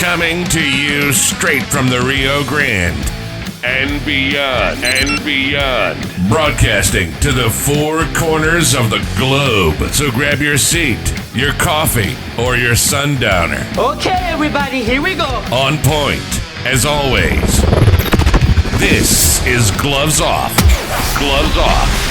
Coming to you straight from the Rio Grande and beyond. Broadcasting to the four corners of the globe. So grab your seat, your coffee, or your sundowner. Okay, everybody, here we go. On point, as always. This is Gloves Off. Gloves Off.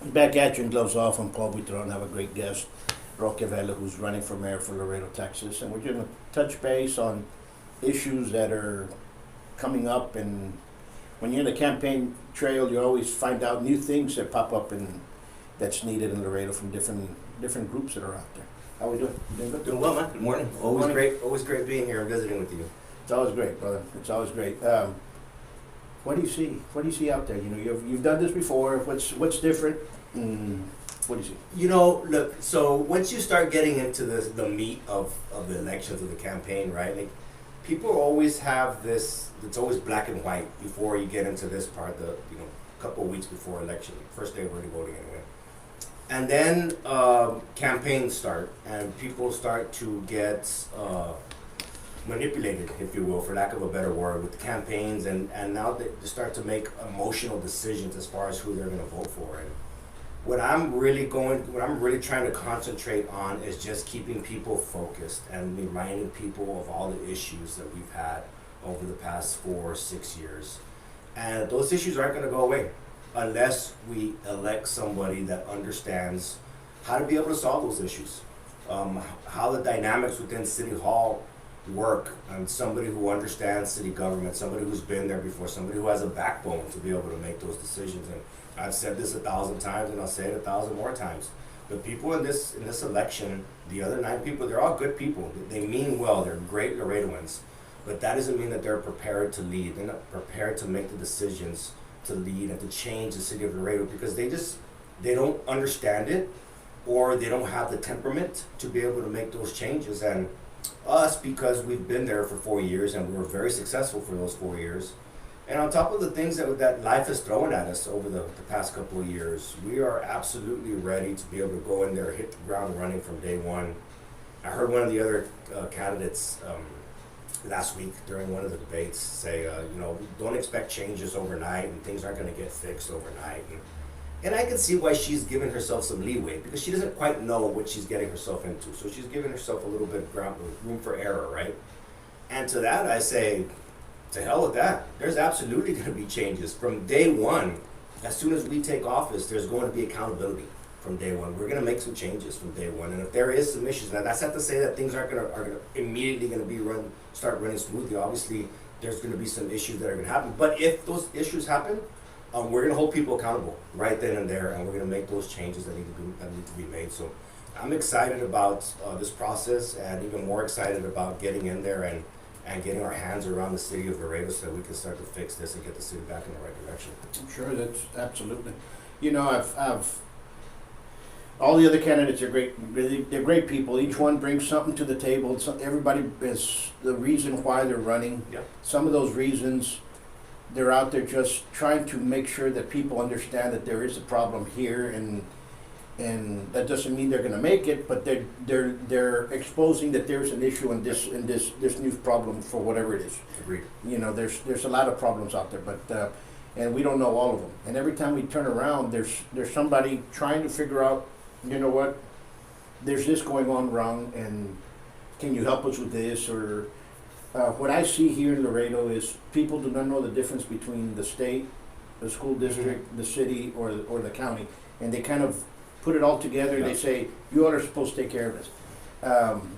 Back at you in Gloves Off. I'm Paul Buitrón. I have a great guest, Roque Vela, who's running for mayor for Laredo, Texas. And we're going to touch base on issues that are coming up. And when you're in the campaign trail, you always find out new things that pop up and that's needed in Laredo from different groups that are out there. How are we doing? Doing good? Doing well, man. Good morning. Always morning. great. Always great being here and visiting with you. It's always great, brother. It's always great. What do you see? What do you see out there? You know, you've done this before. What's different? What do you see? You know, look. So once you start getting into the meat of the elections of the campaign, right? Like, people always have this. It's always black and white before you get into this part. Couple of weeks before election, first day of early voting, anyway. And then campaigns start, and people start to get manipulated, if you will, for lack of a better word, with campaigns, and now they start to make emotional decisions as far as who they're going to vote for. And what I'm really trying to concentrate on is just keeping people focused and reminding people of all the issues that we've had over the past 4 or 6 years. And those issues aren't going to go away unless we elect somebody that understands how to be able to solve those issues, how the dynamics within City Hall work, and somebody who understands city government, somebody who's been there before, somebody who has a backbone to be able to make those decisions. And I've said this 1,000 times, and I'll say it 1,000 more times. The people in this election, the other 9 people, they're all good people. They mean well. They're great Laredoans, but that doesn't mean that they're prepared to lead. They're not prepared to make the decisions to lead and to change the city of Laredo because they don't understand it, or they don't have the temperament to be able to make those changes. And us, because we've been there for 4 years and we were very successful for those 4 years, and on top of the things that life has thrown at us over the past couple of years, we are absolutely ready to be able to go in there, hit the ground running from day one. I heard one of the other candidates last week during one of the debates say, don't expect changes overnight, and things aren't going to get fixed overnight. And I can see why she's giving herself some leeway, because she doesn't quite know what she's getting herself into. So she's giving herself a little bit of room for error, right? And to that I say, to hell with that. There's absolutely going to be changes from day one. As soon as we take office, there's going to be accountability from day one. We're going to make some changes from day one. And if there is some issues, now that's not to say that things are immediately going to start running smoothly. Obviously, there's going to be some issues that are going to happen. But if those issues happen, we're going to hold people accountable right then and there, and we're going to make those changes that need to be made. So I'm excited about this process, and even more excited about getting in there and getting our hands around the city of Laredo so that we can start to fix this and get the city back in the right direction. I'm sure that's absolutely. You know, I've all the other candidates are great. They're great people. Each one brings something to the table. Everybody has the reason why they're running. Yep. Some of those reasons, they're out there just trying to make sure that people understand that there is a problem here, and that doesn't mean they're going to make it, but they're exposing that there's an issue in this new problem for whatever it is. Agreed. You know, there's a lot of problems out there, but and we don't know all of them. And every time we turn around, there's somebody trying to figure out, you know what, there's this going on wrong, and can you help us with this? Or what I see here in Laredo is people do not know the difference between the state, the school district, the city, or the county, and they kind of put it all together. Yeah. They say, you all are supposed to take care of this.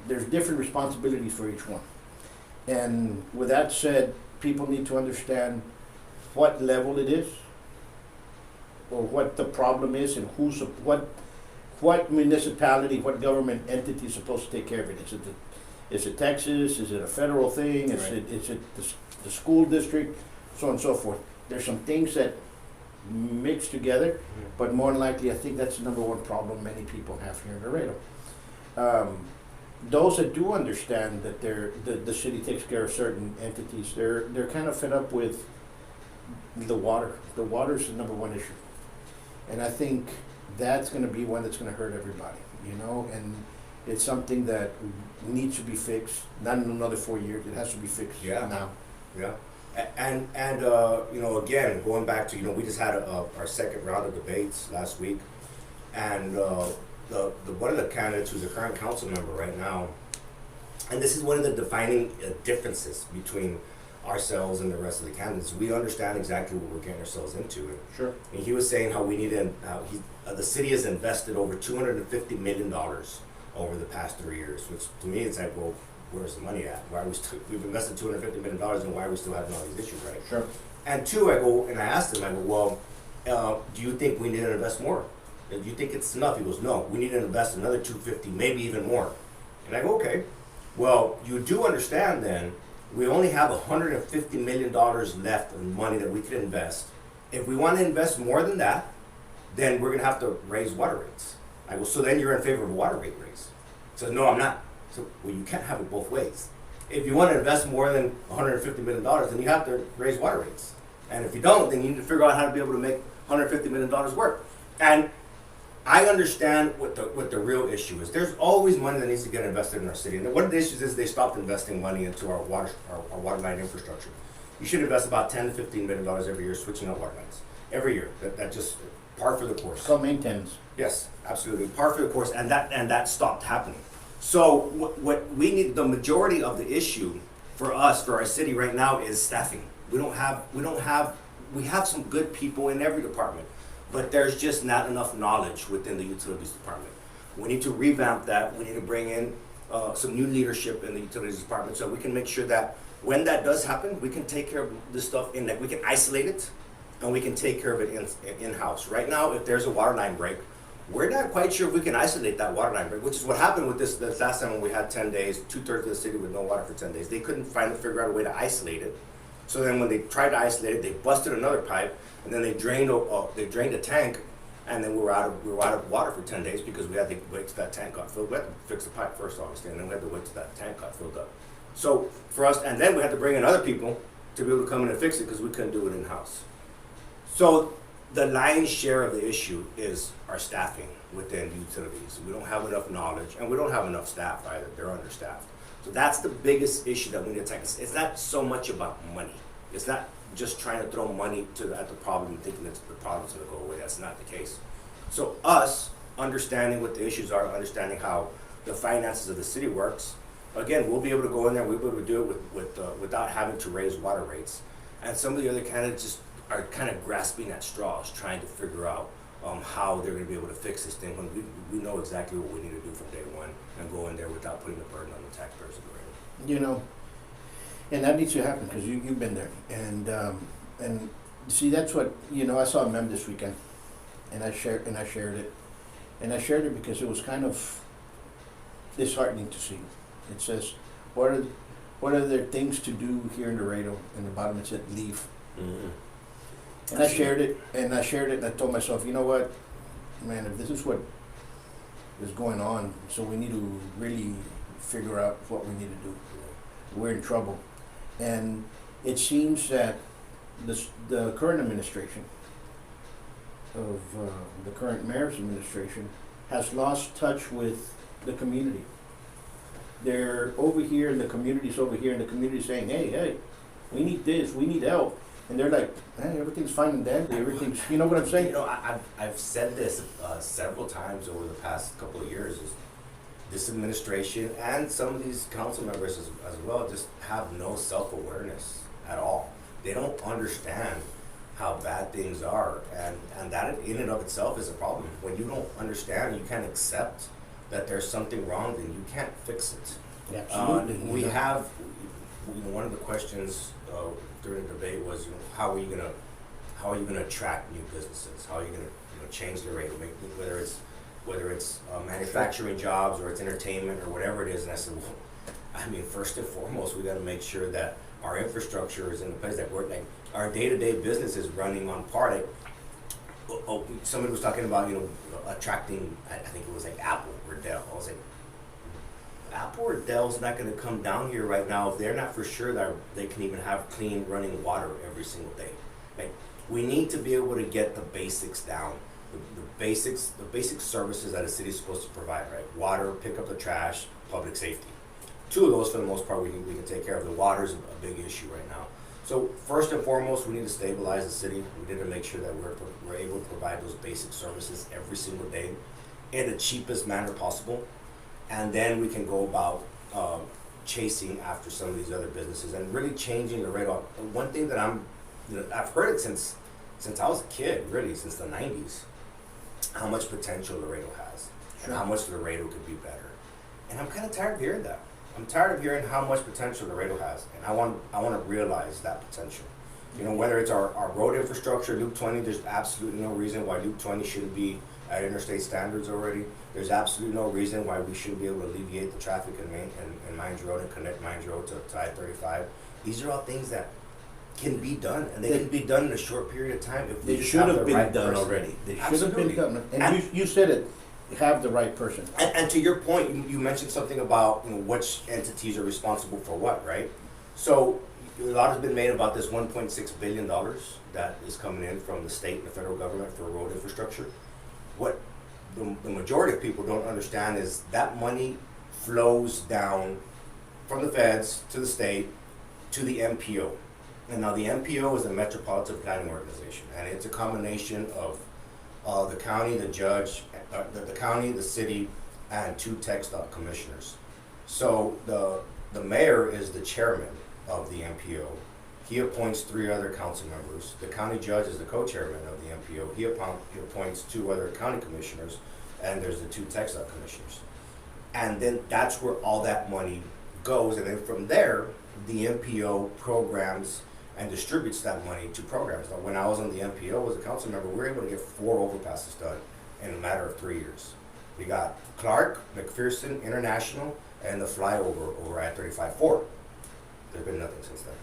There's different responsibilities for each one. And with that said, people need to understand what level it is, what the problem is and what municipality, what government entity is supposed to take care of it. Is it Texas? Is it a federal thing? Is it the school district? So on and so forth. There's some things that mix together, but more than likely, I think that's the number one problem many people have here in Laredo. Those that do understand that the city takes care of certain entities, they're kind of fed up with the water. The water is the number one issue, and I think that's going to be one that's going to hurt everybody, and it's something that needs to be fixed. Not in another 4 years. It has to be fixed now. Yeah. And again, going back to, we just had our second round of debates last week, and one of the candidates who's a current council member right now, and this is one of the defining differences between ourselves and the rest of the candidates. We understand exactly what we're getting ourselves into. Sure. And he was saying how we need to, the city has invested over $250 million over the past 3 years, which to me it's like, well, where's the money at? Why are we've invested $250 million, and why are we still having all these issues, right? Sure. And two, I asked him, well, do you think we need to invest more? Do you think it's enough? He goes, no, we need to invest another $250, maybe even more. And I go, okay. Well, you do understand then, we only have $150 million left of money that we could invest. If we want to invest more than that, then we're going to have to raise water rates. I go, so then you're in favor of a water rate raise? He says, no, I'm not. So, well, you can't have it both ways. If you want to invest more than $150 million, then you have to raise water rates. And if you don't, then you need to figure out how to be able to make $150 million work. And I understand what the real issue is. There's always money that needs to get invested in our city. And one of the issues is they stopped investing money into our water line infrastructure. You should invest about $10 to $15 million every year switching out water lines. Every year. That just par for the course. So maintenance. Yes, absolutely. Par for the course, and that stopped happening. So what we need, the majority of the issue for us, for our city right now, is staffing. We have some good people in every department, but there's just not enough knowledge within the utilities department. We need to revamp that. We need to bring in some new leadership in the utilities department so we can make sure that when that does happen, we can take care of this stuff in that we can isolate it and we can take care of it in-house. Right now, if there's a water line break, we're not quite sure if we can isolate that water line break, which is what happened with this last time when we had 10 days, 2/3 of the city with no water for 10 days. They couldn't figure out a way to isolate it. So then when they tried to isolate it, they busted another pipe, and then they drained a tank, and then we were out of water for 10 days because we had to wait till that tank got filled. We had to fix the pipe first, obviously, and then we had to wait till that tank got filled up. So for us, and then we had to bring in other people to be able to come in and fix it because we couldn't do it in-house. So the lion's share of the issue is our staffing within utilities. We don't have enough knowledge, and we don't have enough staff either. They're understaffed. So that's the biggest issue that we need to tackle. It's not so much about money. It's not just trying to throw money at the problem and thinking that the problem's going to go away. That's not the case. So us understanding what the issues are, understanding how the finances of the city works, again, we'll be able to go in there, we'll be able to do it without having to raise water rates. And some of the other candidates just are kind of grasping at straws, trying to figure out how they're going to be able to fix this thing when we know exactly what we need to do from day one and go in there without putting the burden on the taxpayers of Laredo. And that needs to happen because you've been there. And see, that's what, I saw a meme this weekend, and I shared it. And I shared it because it was kind of disheartening to see. It says, what are there things to do here in Laredo? And the bottom it said, leave. Mm-hmm. And I shared it, and I told myself, you know what, man, if this is what is going on, so we need to really figure out what we need to do. We're in trouble. And it seems that the current administration of the current mayor's administration has lost touch with the community. They're over here, and the community's over here, and the community's saying, hey, we need this, we need help. And they're like, hey, everything's fine and dandy, everything's, you know what I'm saying? I've said this several times over the past couple of years, is this administration and some of these council members as well just have no self-awareness at all. They don't understand how bad things are, and that in and of itself is a problem. When you don't understand, you can't accept that there's something wrong, then you can't fix it. Absolutely. We have, one of the questions during the debate was, how are you how are you going to attract new businesses? How are you going to change the rate, whether it's manufacturing jobs or it's entertainment or whatever it is? And I said, well, I mean, first and foremost, we got to make sure that our infrastructure is in the place that we're like our day-to-day business is running on par. Like, somebody was talking about attracting. I think it was like Apple or Dell. I was like, Apple or Dell's not going to come down here right now if they're not for sure that they can even have clean running water every single day. Like, we need to be able to get the basics down, the basic services that a city is supposed to provide, right? Water, pick up the trash, public safety. Two of those, for the most part, we can take care of. The water is a big issue right now. So first and foremost, we need to stabilize the city. We need to make sure that we're able to provide those basic services every single day in the cheapest manner possible. And then we can go about chasing after some of these other businesses and really changing the Laredo. One thing that I've heard it since I was a kid, really, since the 90s, how much potential Laredo has, and how much Laredo could be better. And I'm kind of tired of hearing that. I'm tired of hearing how much potential Laredo has, and I want to realize that potential. Whether it's our road infrastructure, Loop 20, there's absolutely no reason why Loop 20 shouldn't be at interstate standards already. There's absolutely no reason why we shouldn't be able to alleviate the traffic in Mines Road and connect Mines Road to I-35. These are all things that can be done, and they can be done in a short period of time if we just have the right person. Already. They should have been done. And you said it. Have the right person. And to your point, you mentioned something about which entities are responsible for what, right? So a lot has been made about this $1.6 billion that is coming in from the state and the federal government for road infrastructure. What the majority of people don't understand is that money flows down from the feds to the state to the MPO. And now the MPO is the Metropolitan Planning Organization, and it's a combination of the county, the judge, the county, the city, and 2 TxDOT commissioners. So the mayor is the chairman of the MPO. He appoints 3 other council members. The county judge is the co-chairman of the MPO. He appoints 2 other county commissioners, and there's the 2 TxDOT commissioners. And then that's where all that money goes, and then from there, the MPO programs and distributes that money to programs. Now, when I was on the MPO as a council member, we were able to get 4 overpasses done in a matter of 3 years. We got Clark, McPherson, International, and the flyover over I-35-4. There's been nothing since then.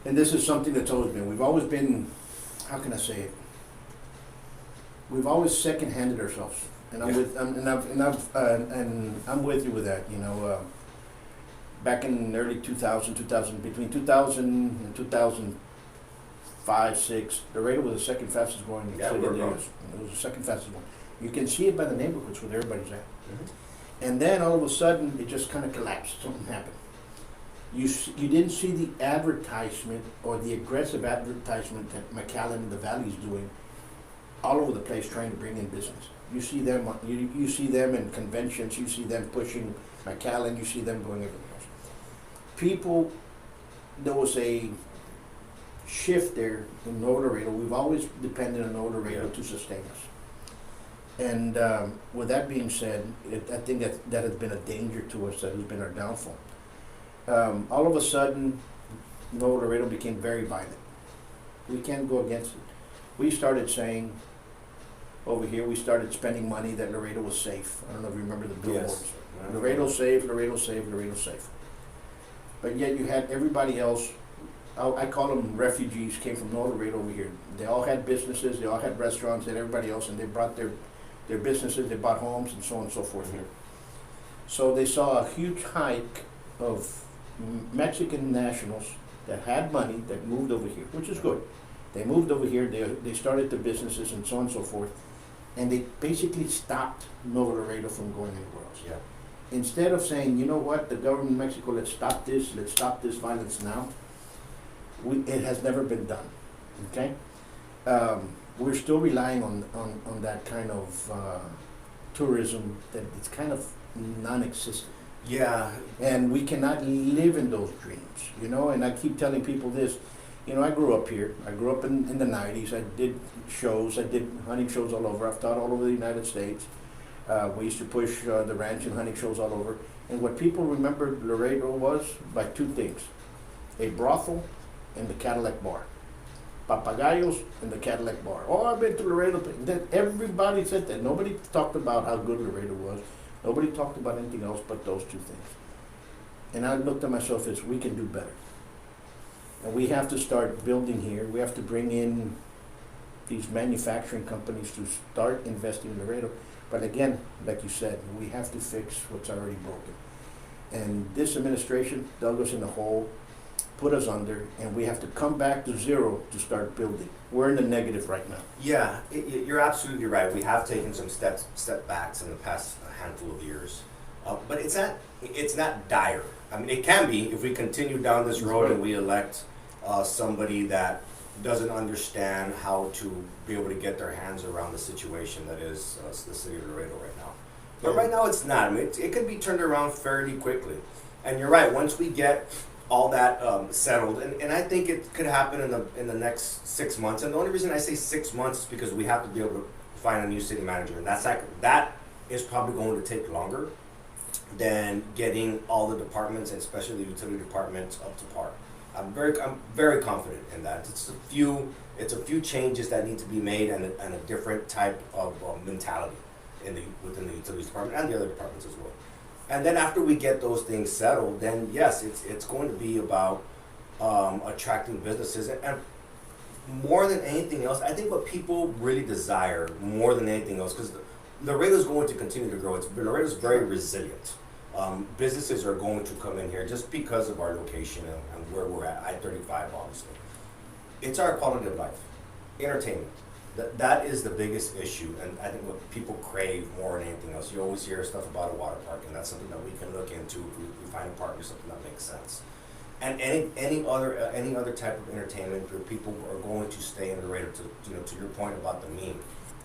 And this is something that's always been. We've always been, how can I say it? We've always second-handed ourselves, and I'm with you with that. Back in early 2000, between 2000 and 2005, 6, Laredo was the second fastest growing city in the U.S. It was the second fastest growing. You can see it by the neighborhoods where everybody's at. Mm-hmm. And then all of a sudden, it just kind of collapsed. Something happened. You didn't see the advertisement or the aggressive advertisement that McAllen and the Valley is doing all over the place, trying to bring in business. You see them. You see them in conventions. You see them pushing McAllen. You see them going everywhere. People, there was a shift there in North Laredo. We've always depended on North Laredo to sustain us. And with that being said, I think that has been a danger to us, that has been our downfall. All of a sudden, North Laredo became very violent. We can't go against it. We started saying, over here, we started spending money that Laredo was safe. I don't know if you remember the billboards. Yes. Laredo safe, Laredo safe, Laredo safe. But yet you had everybody else, I call them refugees, came from North Laredo over here. They all had businesses, they all had restaurants, and everybody else, and they brought their businesses, they bought homes, and so on and so forth here. So they saw a huge hike of Mexican nationals that had money that moved over here, which is good. They moved over here, they started their businesses, and so on and so forth, and they basically stopped North Laredo from going anywhere else. Yeah. Instead of saying, you know what, the government of Mexico, let's stop this violence now, it has never been done, okay? We're still relying on that kind of tourism that it's kind of non-existent. Yeah. And we cannot live in those dreams, and I keep telling people this, I grew up here. I grew up in the 90s. I did shows. I did hunting shows all over. I've taught all over the United States. We used to push the ranch and hunting shows all over. And what people remembered Laredo was by 2 things: a brothel and the Cadillac bar. Papagayos and the Cadillac Bar. Oh, I've been to Laredo. That everybody said that. Nobody talked about how good Laredo was. Nobody talked about anything else but those two things. And I looked at myself as we can do better. And we have to start building here. We have to bring in these manufacturing companies to start investing in Laredo. But again, like you said, we have to fix what's already broken. And this administration dug us in the hole, put us under, and we have to come back to zero to start building. We're in the negative right now. Yeah, you're absolutely right. We have taken some step backs in the past handful of years, but it's not dire. I mean, it can be if we continue down this road and we elect somebody that doesn't understand how to be able to get their hands around the situation that is the city of Laredo right now. But right now it's not. I mean, it can be turned around fairly quickly. And you're right, once we get all that settled, and I think it could happen in the next 6 months. And the only reason I say 6 months is because we have to be able to find a new city manager. And that is probably going to take longer than getting all the departments, and especially the utility departments, up to par. I'm very confident in that. It's a few changes that need to be made, and a different type of mentality within the utilities department and the other departments as well. And then after we get those things settled, then yes, it's going to be about attracting businesses, and more than anything else, I think what people really desire more than anything else, because Laredo is going to continue to grow. Laredo is very resilient. Businesses are going to come in here just because of our location and where we're at, I-35 obviously. It's our quality of life, entertainment. That is the biggest issue, and I think what people crave more than anything else. You always hear stuff about a water park, and that's something that we can look into if we find a partner, something that makes sense. And any other type of entertainment where people are going to stay in Laredo. To your point about the meme,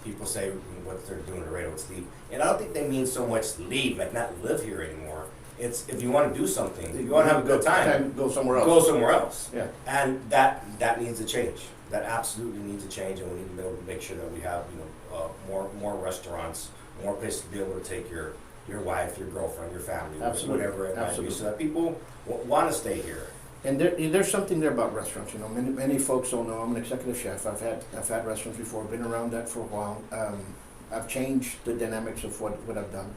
people say what they're doing in Laredo, it's leave, and I don't think they mean so much leave, like not live here anymore. It's if you want to do something, if you want to have a good time, go somewhere else. Go somewhere else. Yeah. And that needs to change. That absolutely needs to change, and we need to be able to make sure that we have more restaurants, more places to be able to take your wife, your girlfriend, your family, Absolutely. whatever it Absolutely. might be, so that people want to stay here. And there's something there about restaurants. Many folks don't know. I'm an executive chef. I've had restaurants before. Been around that for a while. I've changed the dynamics of what I've done.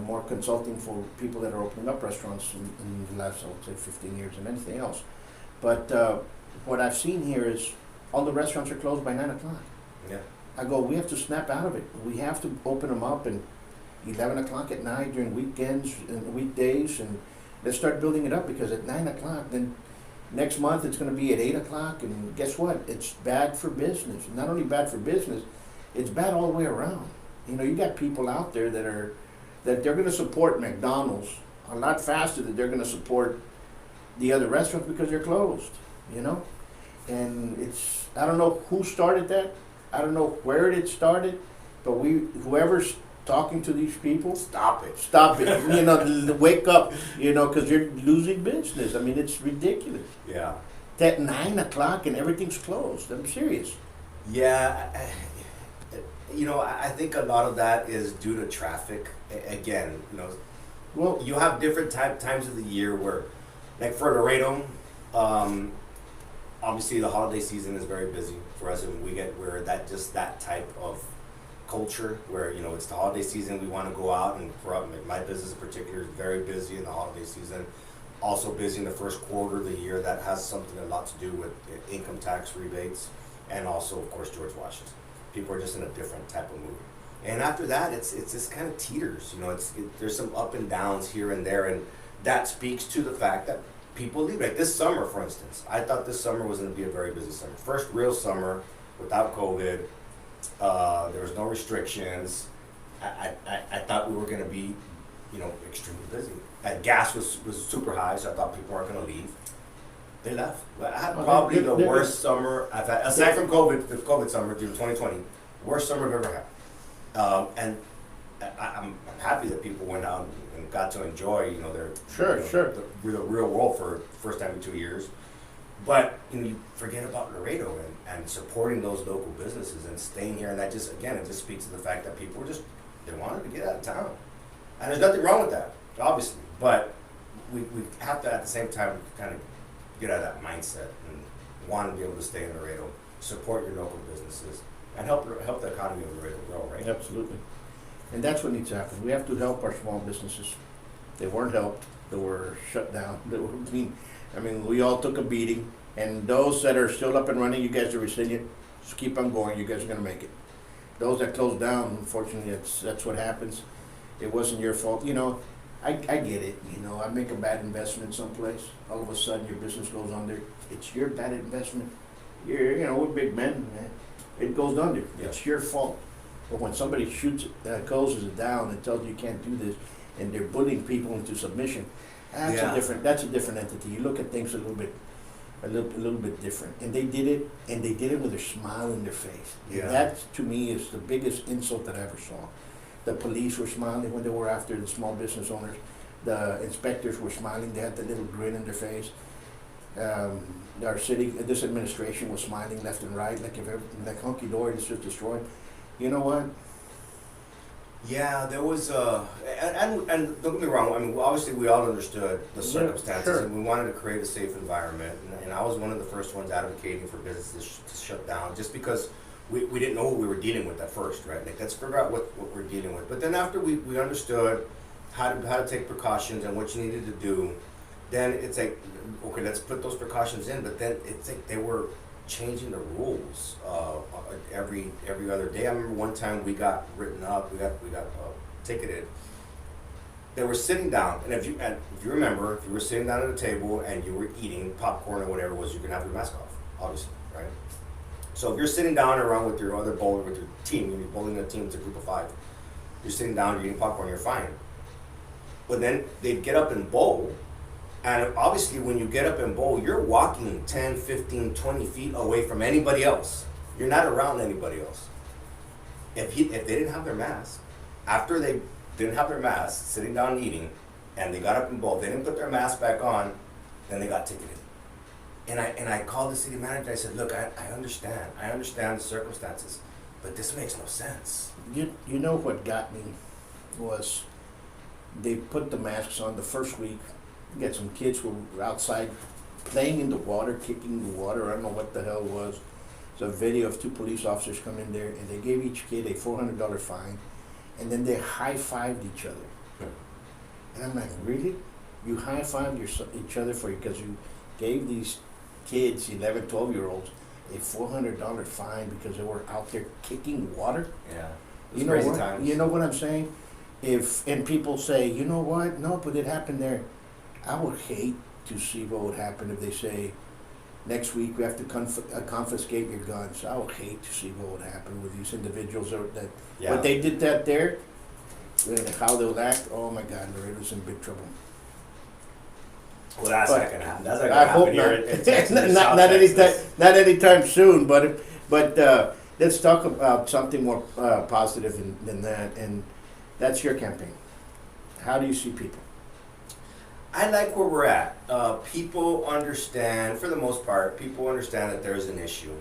More consulting for people that are opening up restaurants in the last, I would say, 15 years than anything else. But what I've seen here is all the restaurants are closed by 9 o'clock. Yeah. I go, we have to snap out of it. We have to open them up and 11 o'clock at night during weekends and weekdays, and let's start building it up, because at 9 o'clock, then next month it's going to be at 8 o'clock, and guess what? It's bad for business. Not only bad for business, it's bad all the way around. You got people out there that they're going to support McDonald's a lot faster than they're going to support the other restaurants because they're closed, And I don't know who started that. I don't know where it started, but whoever's talking to these people, stop it. Wake up, because you're losing business. I mean, it's ridiculous. Yeah. At 9 o'clock and everything's closed. I'm serious. Yeah. I think a lot of that is due to traffic. Again, Well, you have different times of the year where, like for Laredo, obviously the holiday season is very busy for us, and we're that type of culture where it's the holiday season. We want to go out, and for my business in particular is very busy in the holiday season. Also busy in the first quarter of the year. That has a lot to do with income tax rebates, and also of course George Washington. People are just in a different type of mood. And after that, it's just kind of teeters. There's some up and downs here and there, and that speaks to the fact that people leave. Like this summer, for instance, I thought this summer was going to be a very busy summer. First real summer without COVID. There was no restrictions. I thought we were going to be, extremely busy. Gas was super high, so I thought people weren't going to leave. They left. I had probably the worst summer I've had, aside from COVID, the COVID summer, due to 2020, worst summer I've ever had. And I'm happy that people went out and got to enjoy, their the real world for first time in 2 years. But you forget about Laredo and supporting those local businesses and staying here, and that just speaks to the fact that people they wanted to get out of town, and there's nothing wrong with that, obviously. But we have to at the same time kind of get out of that mindset and want to be able to stay in Laredo, support your local businesses, and help the economy of Laredo grow, right? Absolutely. And that's what needs to happen. We have to help our small businesses. They weren't helped. They were shut down. I mean, we all took a beating. And those that are still up and running, you guys are resilient. Just keep on going. You guys are going to make it. Those that closed down, unfortunately, that's what happens. It wasn't your fault. You know, I get it. You know, I make a bad investment someplace. All of a sudden, your business goes under. It's your bad investment. You know, we're big men, man. It goes under. Yeah. It's your fault. But when somebody shoots it, closes it down and tells you can't do this, and they're bullying people into submission, that's a different entity. You look at things a little bit different. And they did it with a smile in their face. Yeah. That to me is the biggest insult that I ever saw. The police were smiling when they were after the small business owners. The inspectors were smiling. They had the little grin in their face. This administration was smiling left and right, like hunky dory, this was destroyed. You know what? Yeah, there was and don't get me wrong. I mean, obviously we all understood the circumstances, sure. and we wanted to create a safe environment. And I was one of the first ones advocating for businesses to shut down, just because we didn't know what we were dealing with at first, right? Like, let's figure out what we're dealing with. But then after we understood how to take precautions and what you needed to do, then it's like, okay, let's put those precautions in. But then it's like they were changing the rules every other day. I remember one time we got written up, we got ticketed. They were sitting down, and if you remember, if you were sitting down at a table and you were eating popcorn or whatever it was, you can have your mask off, obviously, right? So if you're sitting down around with your other bowler, with your team, you're bowling a team, it's a group of 5. You're sitting down, you're eating popcorn, you're fine. But then they'd get up and bowl. And obviously, when you get up and bowl, you're walking 10, 15, 20 feet away from anybody else. You're not around anybody else. If they didn't have their mask, after they didn't have their mask, sitting down and eating, and they got up and bowled, they didn't put their mask back on, then they got ticketed. And I called the city manager. I said, look, I understand the circumstances, but this makes no sense. You know what got me was they put the masks on the first week. You got some kids who were outside playing in the water, kicking the water. I don't know what the hell it was. There's a video of 2 police officers come in there, and they gave each kid a $400 fine, and then they high-fived each other. And I'm like, really? You high-fived each other because you gave these kids, 11, 12-year-olds, a $400 fine because they were out there kicking water? Yeah. You know crazy what? times. You know what I'm saying? And people say, you know what? No, but it happened there. I would hate to see what would happen if they say, next week we have to confiscate your guns. I would hate to see what would happen with these individuals. But they did that there, and how they'll act, oh my God, Laredo's in big trouble. Well, that's not going to happen. That's not I going to hope happen not. here in Texas, not South Texas. not anytime soon, but let's talk about something more positive than that, and that's your campaign. How do you see people? I like where we're at. People understand, for the most part, people understand that there's an issue.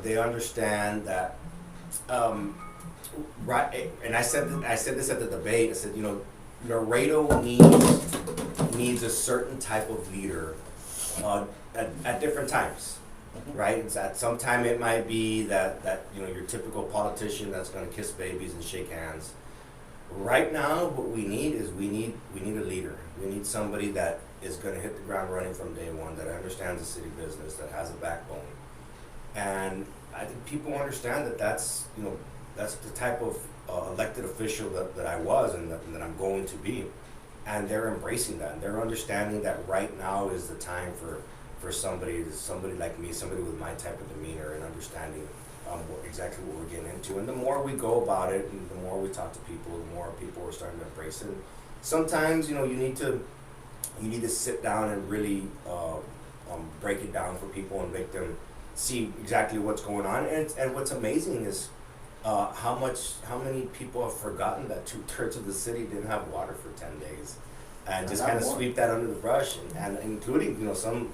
They understand that, right? And I said this at the debate. I said, you know, Laredo needs a certain type of leader at different times, right? It's at some time it might be that you know, your typical politician that's going to kiss babies and shake hands. Right now, what we need is we need a leader. We need somebody that is going to hit the ground running from day one, that understands the city business, that has a backbone. And I think people understand that's the type of elected official that I was and that I'm going to be. And they're embracing that. And they're understanding that right now is the time for somebody like me, somebody with my type of demeanor and understanding exactly what we're getting into. And the more we go about it, and the more we talk to people, the more people are starting to embrace it. Sometimes, you know, you need to sit down and really break it down for people and make them see exactly what's going on. And what's amazing is how many people have forgotten that 2/3 of the city didn't have water for 10 days, and just kind of sweep that under the brush, and including, you know, some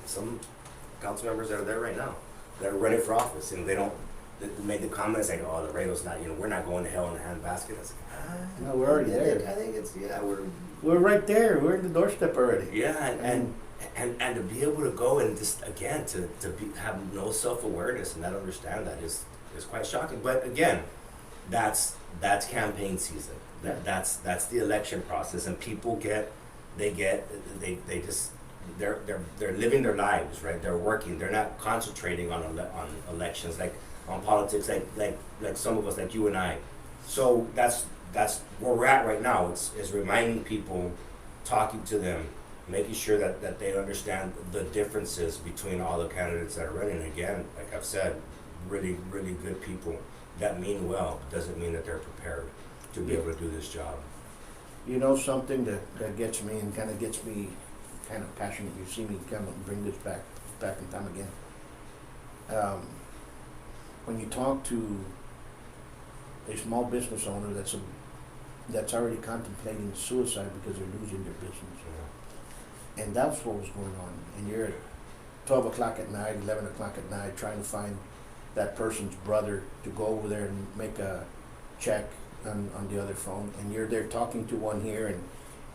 council members that are there right now that are running for office, and they made the comments like, "Oh, Laredo's not, you know, we're not going to hell in a handbasket." I was like, No, we're already there. I think it's We're right there. We're at the doorstep already. Yeah, and and to be able to go and just again have no self-awareness and not understand that is quite shocking. But again, that's campaign season. That's the election process, and people they're living their lives, right? They're working. They're not concentrating on elections, like on politics, like some of us, like you and I. So that's where we're at right now. It's reminding people, talking to them, making sure that they understand the differences between all the candidates that are running. Again, like I've said, really, really good people that mean well. Doesn't mean that they're prepared to be able to do this job. You know, something that gets me and kind of gets me kind of passionate. You see me come and bring this back in time again. When you talk to a small business owner that's already contemplating suicide because they're losing their business, and that's what was going on. And you're at 12 o'clock at night, 11 o'clock at night, trying to find that person's brother to go over there and make a check on the other phone, and you're there talking to one here and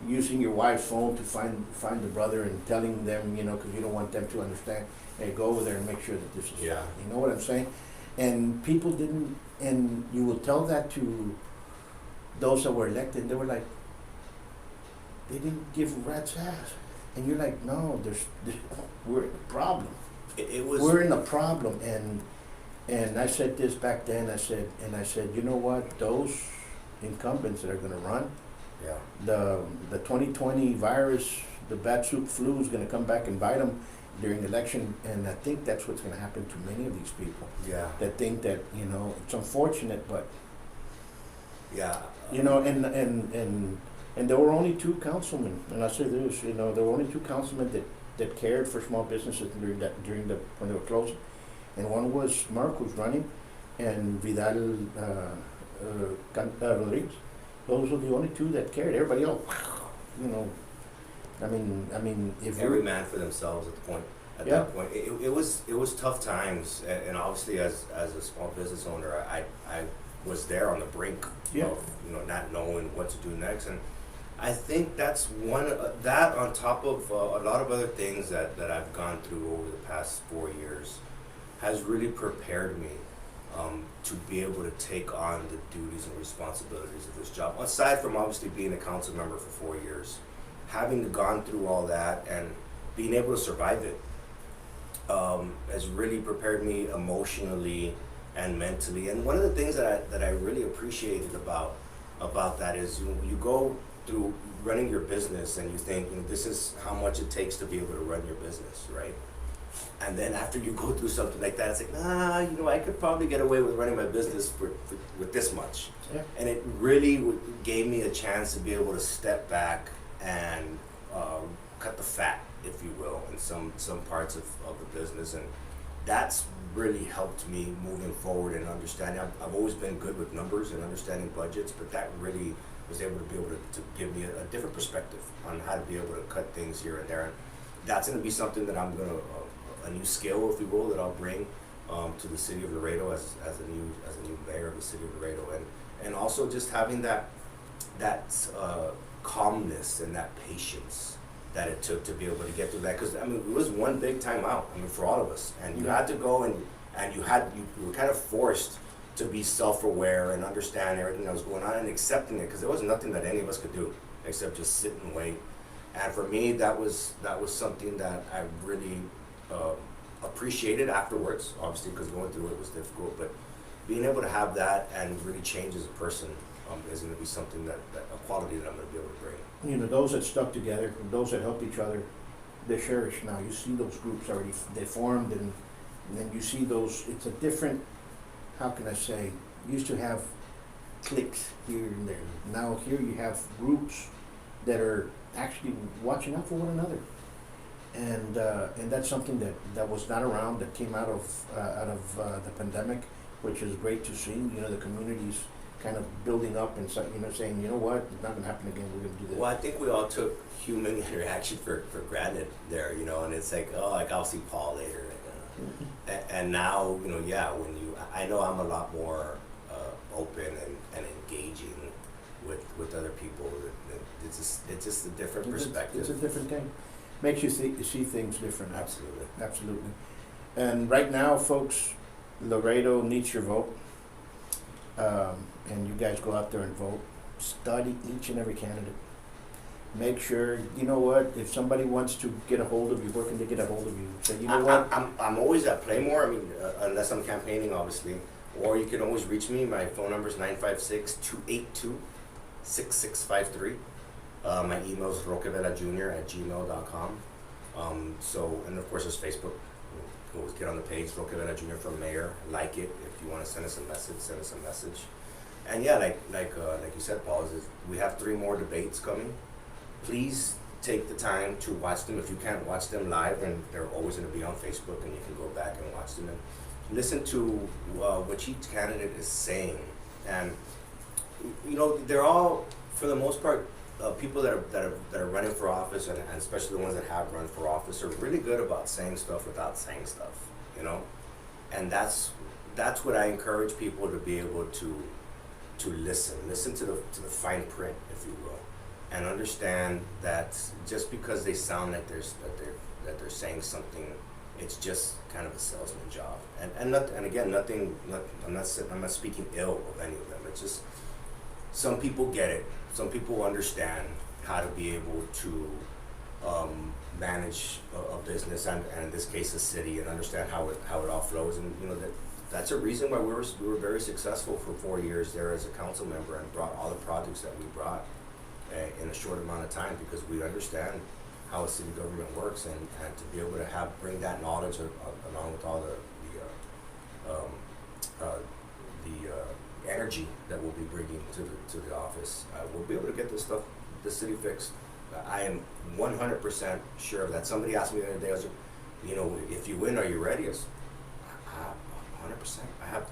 using your wife's phone to find the brother and telling them, you know, because you don't want them to understand, hey, go over there and make sure that this is fine. You know what I'm saying? And people didn't, and you will tell that to those that were elected, they were like, they didn't give a rat's ass. And you're like, no, we're in a problem. We're in a problem, and I said this back then. I said, you know what? Those incumbents that are going to run, the 2020 virus, the bad soup flu is going to come back and bite them during election, and I think that's what's going to happen to many of these people. That think that, you know, it's unfortunate, but you know, and there were only 2 councilmen, and I say this, you know, there were only 2 councilmen that cared for small businesses during when they were closing, and one was Mark, who's running, and Vidal Rodriguez. Those were the only 2 that cared. Everybody else, you know, I mean, if every man for themselves at that point, it was tough times, and obviously as a small business owner, I was there on the brink of, you know, not knowing what to do next. And I think that's one that on top of a lot of other things that I've gone through over the past 4 years has really prepared me to be able to take on the duties and responsibilities of this job. Aside from obviously being a council member for 4 years, having gone through all that and being able to survive it has really prepared me emotionally and mentally. And one of the things that I really appreciated about that is, you know, you go through running your business and you think, you know, this is how much it takes to be able to run your business, right? And then after you go through something like that, it's like, you know, I could probably get away with running my business with this much. And it really gave me a chance to be able to step back and cut the fat, if you will, in some parts of the business. And that's really helped me moving forward and understanding. I've always been good with numbers and understanding budgets, but that really was able to give me a different perspective on how to be able to cut things here and there. And that's going to be something that I'm going to, a new skill, if you will, that I'll bring to the city of Laredo as a new mayor of the city of Laredo, and also just having that calmness and that patience that it took to be able to get through that. Because I mean, it was one big time out. I mean, for all of us, and you had to go and you were kind of forced to be self-aware and understand everything that was going on and accepting it, because there was nothing that any of us could do except just sit and wait. And for me, that was something that I really appreciated afterwards, obviously, because going through it was difficult. But being able to have that and really change as a person is going to be something that a quality that I'm going to be able to bring. You know, those that stuck together, those that helped each other, they're cherished now. You see those groups already, they formed, and then you see those, it's a different, how can I say, you used to have cliques here and there. Now here you have groups that are actually watching out for one another. And that's something that was not around, that came out of the pandemic, which is great to see. You know, the communities kind of building up and saying, you know what, it's not going to happen again. We're going to do this. Well, I think we all took human interaction for granted there, you know, and it's like, oh, like I'll see Paul later, and now, you know, I know I'm a lot more open and engaging with other people. It's just a different perspective. It's a different thing. makes you see things different. Absolutely. Absolutely. And right now, folks, Laredo needs your vote. And you guys go out there and vote. Study each and every candidate. Make sure, you know what, if somebody wants to get a hold of you, where can they get a hold of you? Say, you know what? I'm always at Playmore, I mean, unless I'm campaigning, obviously. Or you can always reach me. My phone number is 956-282-6653. My email is Roque Vela Jr. @gmail.com. And of course, there's Facebook. You can always get on the page, Roque Vela Jr. for mayor. Like it. If you want to send us a message, send us a message. And yeah, like you said, Paul, we have 3 more debates coming. Please take the time to watch them. If you can't watch them live, then they're always going to be on Facebook, and you can go back and watch them and listen to what each candidate is saying. And you know, they're all, for the most part, people that are running for office, and especially the ones that have run for office, are really good about saying stuff without saying stuff. You know, and that's what I encourage people to be able to listen to the fine print, if you will. And understand that just because they sound like they're saying something, it's just kind of a salesman job. And again, I'm not speaking ill of any of them. It's just some people get it. Some people understand how to be able to manage a business, and in this case, a city, and understand how it all flows. And you know that's a reason why we were very successful for 4 years there as a council member, and brought all the projects that we brought in a short amount of time, because we understand how a city government works, and to be able to bring that knowledge along with all the energy that we'll be bringing to the office, we'll be able to get the city fixed. I am 100% sure of that. Somebody asked me the other day, I was like, you know, if you win, are you ready? I was, 100%. I have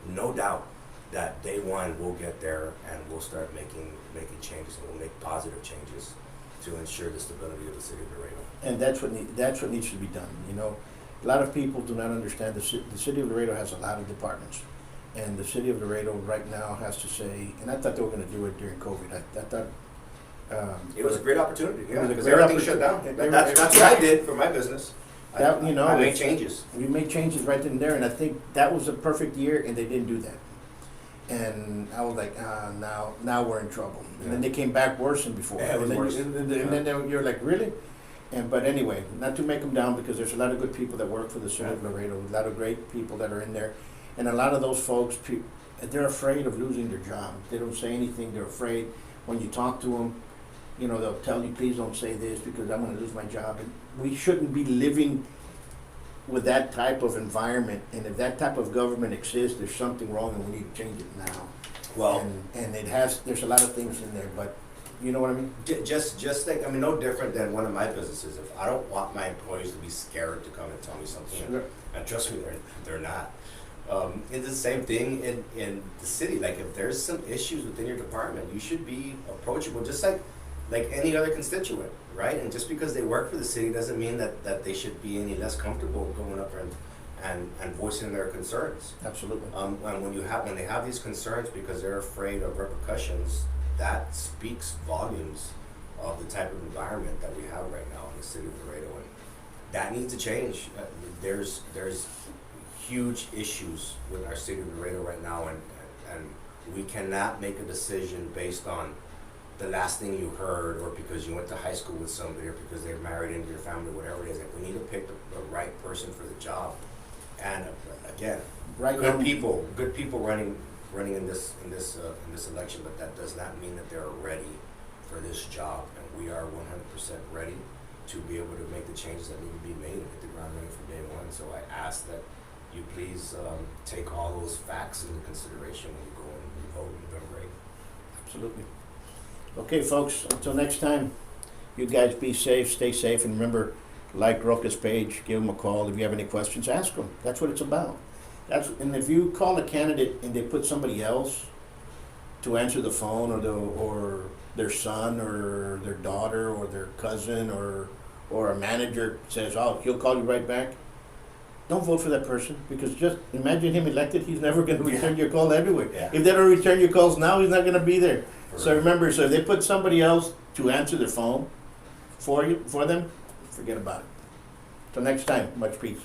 no doubt that day one we'll get there, and we'll start making changes, and we'll make positive changes to ensure the stability of the city of Laredo. And that's what needs to be done. You know, a lot of people do not understand the city of Laredo has a lot of departments, and the city of Laredo right now has to say. And I thought they were going to do it during COVID. I thought it was a great opportunity. Yeah, it was a because great everything shut down. That's what I did for my business. That, you know, I made changes. We made changes right then and there, and I think that was a perfect year, and they didn't do that. And I was like, now we're in trouble. And then they came back worse than before. Yeah, it was worse. And then you're like, really? But anyway, not to make them down, because there's a lot of good people that work for the city of Laredo, a lot of great people that are in there. And a lot of those folks, they're afraid of losing their job. They don't say anything. They're afraid. When you talk to them, you know, they'll tell you, please don't say this because I'm going to lose my job. And we shouldn't be living with that type of environment. And if that type of government exists, there's something wrong, and we need to change it now. Well, and there's a lot of things in there, but you know what I mean? Just think, I mean, no different than one of my businesses. If I don't want my employees to be scared to come and tell me something, Sure. and trust me, they're not. It's the same thing in the city. Like, if there's some issues within your department, you should be approachable, just like any other constituent, right? And just because they work for the city doesn't mean that they should be any less comfortable going up and voicing their concerns. Absolutely. And when they have these concerns because they're afraid of repercussions, that speaks volumes of the type of environment that we have right now in the city of Laredo, and that needs to change. There's huge issues with our city of Laredo right now, and we cannot make a decision based on the last thing you heard, or because you went to high school with somebody, or because they're married into your family, whatever it is. Like, we need to pick the right person for the job. And again, good people running in this election, but that does not mean that they're ready for this job. And we are 100% ready to be able to make the changes that need to be made and hit the ground running from day one. So I ask that you please take all those facts into consideration when you go and vote on November 8th. Absolutely. Okay, folks, until next time, you guys be safe, stay safe, and remember, like Roque's page, give him a call. If you have any questions, ask him. That's what it's about. And if you call a candidate and they put somebody else to answer the phone, or their son or their daughter or their cousin, or a manager says, oh, he'll call you right back, don't vote for that person, because just imagine him elected, he's never going to return your call anyway. Yeah. If they don't return your calls now, he's not going to be there. So remember, if they put somebody else to answer their phone for them, forget about it. Till next time, much peace.